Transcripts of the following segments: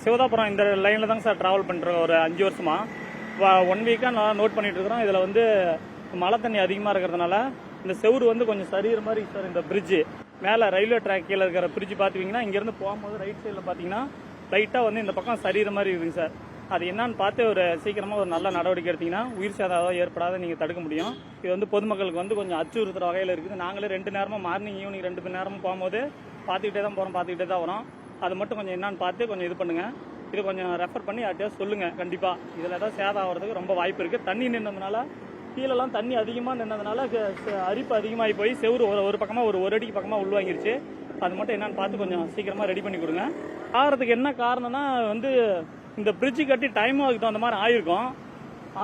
சிவதாபுரம் இந்த லைனில் தாங்க சார் ட்ராவல் பண்ணுறோம் ஒரு 5 வருஷமாக. 1 வீக்காக நான் நோட் பண்ணிட்டு இருக்கிறோம். இதில் வந்து மழை தண்ணி அதிகமாக இருக்கிறதுனால இந்த செவுறு வந்து கொஞ்சம் சரிகிற மாதிரி சார். இந்த பிரிட்ஜு மேலே ரயில்வே ட்ராக் கீழே இருக்கிற பிரிட்ஜ் பார்த்துக்கிங்கன்னா இங்கேருந்து போகும்போது ரைட் சைடில் பார்த்தீங்கன்னா லைட்டாக வந்து இந்த பக்கம் சரிகிற மாதிரி இருக்குங்க சார். அது என்னன்னு பார்த்து ஒரு சீக்கிரமாக ஒரு நல்ல நடவடிக்கை எடுத்திங்கன்னா உயிர் சேதாரம் ஏற்படாத நீங்கள் தடுக்க முடியும். இது வந்து பொதுமக்களுக்கு வந்து கொஞ்சம் அச்சுறுத்துற வகையில் இருக்குது. நாங்களே 2 நேரமும் மார்னிங் ஈவினிங் 2 நேரமும் போகும்போது பார்த்துக்கிட்டே தான் போகிறோம், பார்த்துக்கிட்டே தான் வரோம். அது மட்டும் கொஞ்சம் என்னன்னு பார்த்து கொஞ்சம் இது பண்ணுங்கள். இது கொஞ்சம் ரெஃபர் பண்ணி யார்ட்டையாவது சொல்லுங்கள். கண்டிப்பாக இதில் ஏதாவது சேதம் ஆகிறதுக்கு ரொம்ப வாய்ப்பு இருக்குது. தண்ணி நின்றதுனால கீழெல்லாம் தண்ணி அதிகமாக நின்றதுனால அரிப்பு அதிகமாகி போய் செவுறு ஒரு பக்கமாக ஒரு அடிக்கு பக்கமாக உள்வாங்கிருச்சு. அது மட்டும் என்னன்னு பார்த்து கொஞ்சம் சீக்கிரமாக ரெடி பண்ணி கொடுங்க. ஆகிறதுக்கு என்ன காரணம்னா வந்து இந்த பிரிட்ஜு கட்டி டைம் ஆகுது அந்த மாதிரி ஆயிருக்கும்.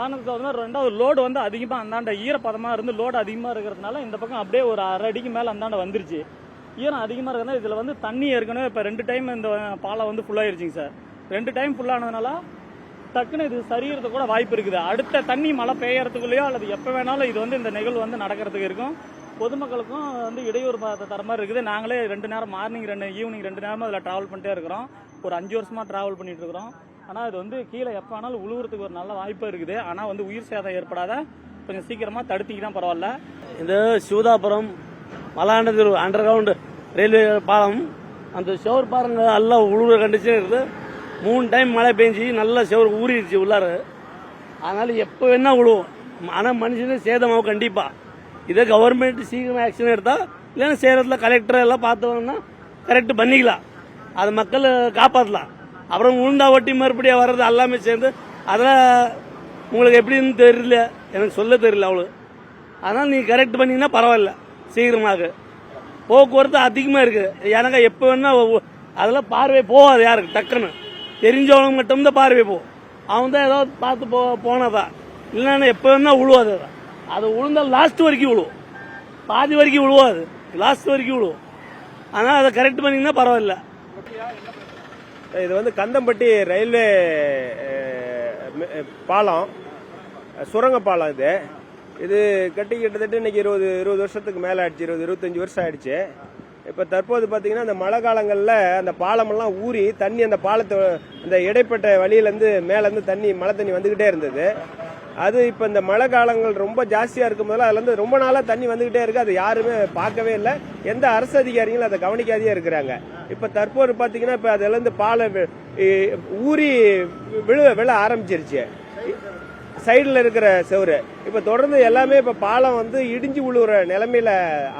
ஆனதுக்கு வந்து 2வது லோடு வந்து அதிகமாக அந்தாண்ட ஈரப்பதமாக இருந்து லோடு அதிகமாக இருக்கிறதுனால இந்த பக்கம் அப்படியே ஒரு 1/2 அடிக்கு மேலே அந்தாண்ட வந்துருச்சு. ஈரம் அதிகமாக இருக்கிறதுனால இதில் வந்து தண்ணி ஏற்கனவே இப்போ 2 டைம் இந்த பாலம் வந்து ஃபுல்லாகிருச்சிங்க சார். 2 டைம் ஃபுல்லானதுனால டக்குன்னு இது சரிகிறதுக்கு கூட வாய்ப்பு இருக்குது. அடுத்த தண்ணி மழை பெய்யறதுக்குள்ளேயோ அல்லது எப்போ வேணாலும் இது வந்து இந்த நிகழ்வு வந்து நடக்கிறதுக்கு இருக்கும். பொதுமக்களுக்கும் வந்து இடையூறு தர மாதிரி இருக்குது. நாங்களே 2 நேரம் மார்னிங் 2 ஈவினிங் 2 நேரமும் அதில் ட்ராவல் பண்ணிட்டே இருக்கிறோம். ஒரு 5 வருஷமாக ட்ராவல் பண்ணிட்டு இருக்கிறோம். ஆனால் இது வந்து கீழே எப்போ வேணாலும் உழுவுறதுக்கு ஒரு நல்ல வாய்ப்பு இருக்குது. ஆனால் வந்து உயிர் சேதம் ஏற்படாத கொஞ்சம் சீக்கிரமாக தடுத்திக்கிதான் பரவாயில்ல. இந்த சிவதாபுரம் மலாண்டது அண்டர் கிரவுண்ட் ரயில்வே பாலம் அந்த ஷவர் பாருங்க நல்லா உழுவுற கண்டிஷன் இருக்குது. 3 டைம் மழை பெஞ்சு நல்லா ஷவர் ஊறிடுச்சு உள்ளார. அதனால எப்போ வேணா விழுவோம். ஆனால் மனுஷனே சேதமாகும் கண்டிப்பாக. இதை கவர்மெண்ட் சீக்கிரம் ஆக்ஷன் எடுத்தால் இல்லைன்னா சேலத்தில் கலெக்டர் எல்லாம் பார்த்தோம்னா கரெக்ட் பண்ணிக்கலாம். அதை மக்கள் காப்பாற்றலாம். அப்புறம் உளுந்தா ஒட்டி மறுபடியும் வர்றது எல்லாமே சேர்ந்து அதெல்லாம் உங்களுக்கு எப்படின்னு தெரியல, எனக்கு சொல்ல தெரியல அவ்வளோ. அதனால் நீங்கள் கரெக்ட் பண்ணிங்கன்னா பரவாயில்ல. சீக்கிரமாக போக்குவரத்து அதிகமாக இருக்குது. எனக்கு எப்போ வேணா அதெல்லாம் பார்வை போகாது யாருக்கு டக்குன்னு தெரிஞ்சவங்க மட்டும்தான் பார்வை போகும். அவன் தான் ஏதாவது பார்த்து போனதான் இல்லைன்னா எப்போ வேணா விழுவாது. அது விழுந்தால் லாஸ்ட் வரைக்கும் விழுவும், பாதி வரைக்கும் விழுவாது, லாஸ்ட் வரைக்கும் விழுவும். ஆனால் அதை கரெக்ட் பண்ணிங்கன்னா பரவாயில்ல. இது வந்து கந்தம்பட்டி ரயில்வே பாலம், சுரங்க பாலம். இது கட்டி கிட்டத்தட்ட இன்னைக்கு 20 வருஷத்துக்கு மேலே ஆயிடுச்சு. 25 வருஷம் ஆயிடுச்சு. இப்போ தற்போது பார்த்தீங்கன்னா அந்த மழை காலங்களில் அந்த பாலமெல்லாம் ஊறி தண்ணி அந்த பாலத்தை அந்த இடைப்பட்ட வழியிலேருந்து மேலேருந்து தண்ணி மழை தண்ணி வந்துக்கிட்டே இருந்தது. அது இப்போ இந்த மழை காலங்கள் ரொம்ப ஜாஸ்தியாக இருக்கும் போதில் அதுலேருந்து ரொம்ப நாளாக தண்ணி வந்துக்கிட்டே இருக்குது. அது யாருமே பார்க்கவே இல்லை. எந்த அரசு அதிகாரிகளும் அதை கவனிக்காதே இருக்கிறாங்க. இப்போ தற்போது பார்த்தீங்கன்னா இப்போ அதுலேருந்து பாலம் ஊறி விழ ஆரம்பிச்சிருச்சு சைடில் இருக்கிற செவரு. இப்போ தொடர்ந்து எல்லாமே இப்போ பாலம் வந்து இடிஞ்சு விழுவுற நிலைமையில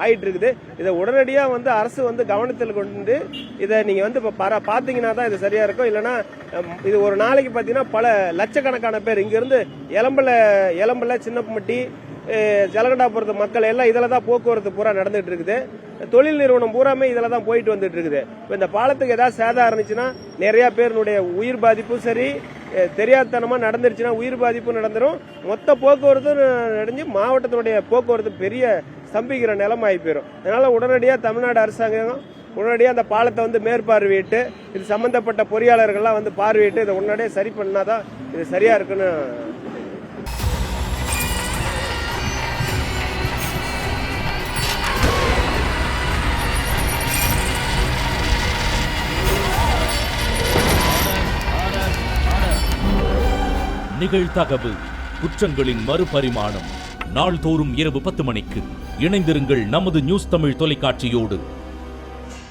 ஆயிட்டு இருக்குது. இதை உடனடியாக வந்து அரசு வந்து கவனத்தில் கொண்டு இதை நீங்கள் வந்து இப்போ பார்த்தீங்கன்னா தான் இது சரியா இருக்கும். இல்லைன்னா இது ஒரு நாளைக்கு பார்த்தீங்கன்னா பல லட்சக்கணக்கான பேர் இங்கிருந்து எலம்பல சின்னப்பட்டி ஜலகண்டாபுரத்து மக்கள் எல்லாம் இதில் தான் போக்குவரத்து பூரா நடந்துட்டு இருக்குது. தொழில் நிறுவனம் பூராமே இதில் தான் போயிட்டு வந்துட்டு இருக்குது. இப்போ இந்த பாலத்துக்கு ஏதாவது சேதம் இருந்துச்சுன்னா நிறைய பேருடைய உயிர் பாதிப்பும் சரி, தெரியாதனமாக நடந்துருச்சுன்னா உயிர் பாதிப்பும் நடந்துடும். மொத்த போக்குவரத்து நடந்து மாவட்டத்தினுடைய போக்குவரத்து பெரிய ஸ்தம்பிக்கிற நிலைமை ஆகி போயிடும். அதனால உடனடியாக தமிழ்நாடு அரசாங்கம் உடனடியாக அந்த பாலத்தை வந்து மேற்பார்வையிட்டு இது சம்பந்தப்பட்ட பொறியாளர்கள்லாம் வந்து பார்வையிட்டு இதை உடனடியாக சரி பண்ணாதான் இது சரியா இருக்குன்னு. நிகழ்தகவு குற்றங்களின் மறுபரிமாணம். நாள்தோறும் இரவு 10 மணிக்கு இணைந்திருங்கள் நமது நியூஸ் தமிழ் தொலைக்காட்சியோடு.